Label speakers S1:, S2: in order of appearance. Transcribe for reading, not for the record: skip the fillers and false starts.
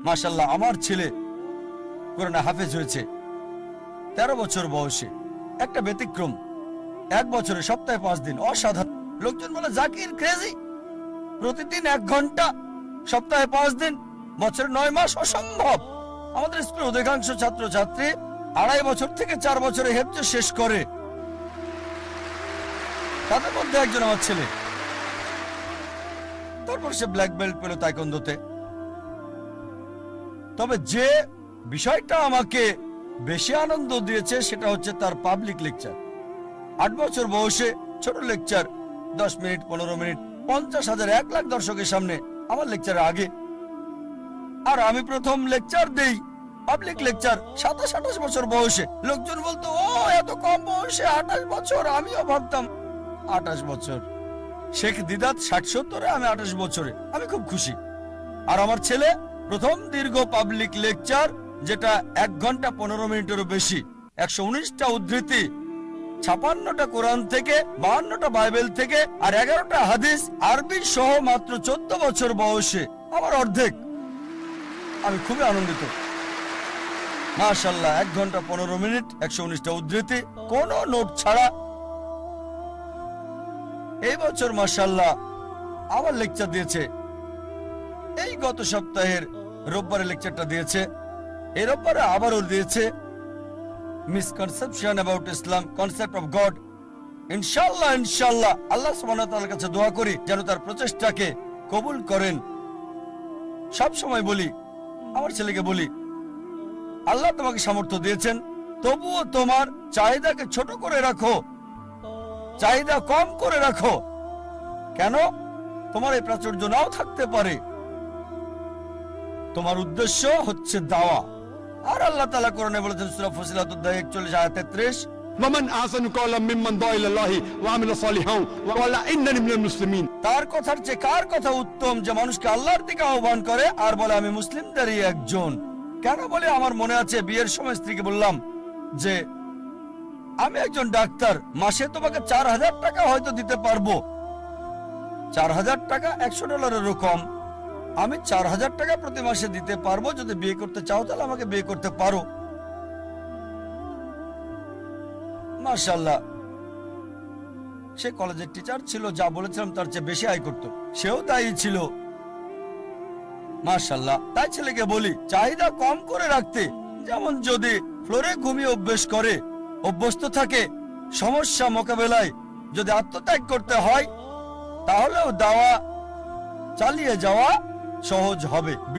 S1: মাশাআল্লাহ আমার ছেলে কোরআনে হাফেজ হয়েছে 13 বছর বয়সে। একটা ব্যতিক্রম, 1 বছরে সপ্তাহে 5 দিন, অসাধারণ। লোকজন বলে জাকির ক্রেজি, প্রতিদিন 1 ঘন্টা, সপ্তাহে 5 দিন, বছরে 9 মাস, অসম্ভব। আমাদের স্কুলের অধিকাংশ ছাত্র ছাত্রী 2.5 বছর থেকে 4 বছরে হেফজ শেষ করে, তাদের মধ্যে একজন আমার ছেলে। তারপর সে ব্ল্যাক বেল্ট পেল তাইকোন্ডোতে। তবে যে বিষয়টা আমাকে বেশি আনন্দ দিয়েছে সেটা হচ্ছে তার পাবলিক লেকচার। 8 বছর বয়সে ছোট লেকচার, 10 মিনিট, 15 মিনিট, 50,000, 1 লাখ দর্শকের সামনে আমার লেকচারের আগে। আর আমি প্রথম লেকচার দেই, পাবলিক লেকচার, 27-28 বছর বয়সে। লোকজন বলতো ও এত কম বয়সে 28 বছর। আমিও ভাবতাম 28 বছর। শেখ দিদাত 60-70, আমি 28 বছরে। আমি খুব খুশি। আর আমার ছেলে প্রথম দীর্ঘ পাবলিক লেকচার, যেটা 1 ঘন্টা 15 মিনিটেরও বেশি, 119টা উদ্ধৃতি, 56টা কোরআন থেকে, 52টা বাইবেল থেকে, আর 11টা হাদিস আরবি সহ, মাত্র 14 বছর বয়সে, আমার অর্ধেক। আমি খুবই আনন্দিত। মাশাআল্লাহ, 1 ঘন্টা 15 মিনিট, 119টা উদ্ধৃতি, কোনো নোট ছাড়া। এই বছর মাশাআল্লাহ আবার লেকচার দিয়েছে। এই গত সপ্তাহের রোববারে লেকচারটা দিয়েছে, এই রোববারে আবারও দিয়েছে। Misconception about Islam, concept of god. ইনশাআল্লাহ ইনশাআল্লাহ আল্লাহ সুবহানাহু ওয়া তাআলার কাছে দোয়া করি যেন তার প্রচেষ্টাকে কবুল করেন। সব সময় বলি, আমার ছেলেকে বলি, আল্লাহ তোমাকে সামর্থ্য দিয়েছেন, তবুও তোমার চাহিদাকে ছোট করে রাখো, চাহিদা কম করে রাখো। কেন? তোমার এই প্রাচুর্য নাও থাকতে পারে। তোমার উদ্দেশ্য হচ্ছে দাওয়া। আর আল্লাহ তাআলা কোরআনে বলেছেন সূরা ফুসিলাত 41-33,
S2: ومن أحسن قولا ممن دعا إلى الله وعمل صالحا وقال إنني من المسلمين।
S1: তার কথার চেয়ে কার কথা উত্তম, যে মানুষকে আল্লাহর দিকে আহ্বান করে আর বলে আমি মুসলিমদেরই একজন। কেন বলে, আমার মনে আছে বিয়ের সময় স্ত্রীকে বললাম যে আমি একজন ডাক্তার, মাসে তোমাকে 4,000 টাকা হয়তো দিতে পারবো। 4,000 টাকা $100 কম। আমি 4,000 টাকা প্রতি মাসে দিতে পারবো। যদি বিয়ে করতে চাও তাহলে আমাকে বিয়ে করতে পারো। মাশাআল্লাহ, সে কলেজের টিচার ছিল, যা বলেছিলাম তার চেয়ে বেশি আয় করত। সেও তাই ছিল। মাশাআল্লাহ, তাই ছেলেকে বলি চাহিদা কম করে রাখতে। যেমন যদি ফ্লোরে ঘুমিয়ে অভ্যস্ত থাকে, সমস্যা মোকাবেলায় যদি আত্মত্যাগ করতে হয়, তাহলেও দাওয়া চালিয়ে যাওয়া সহজ হবে।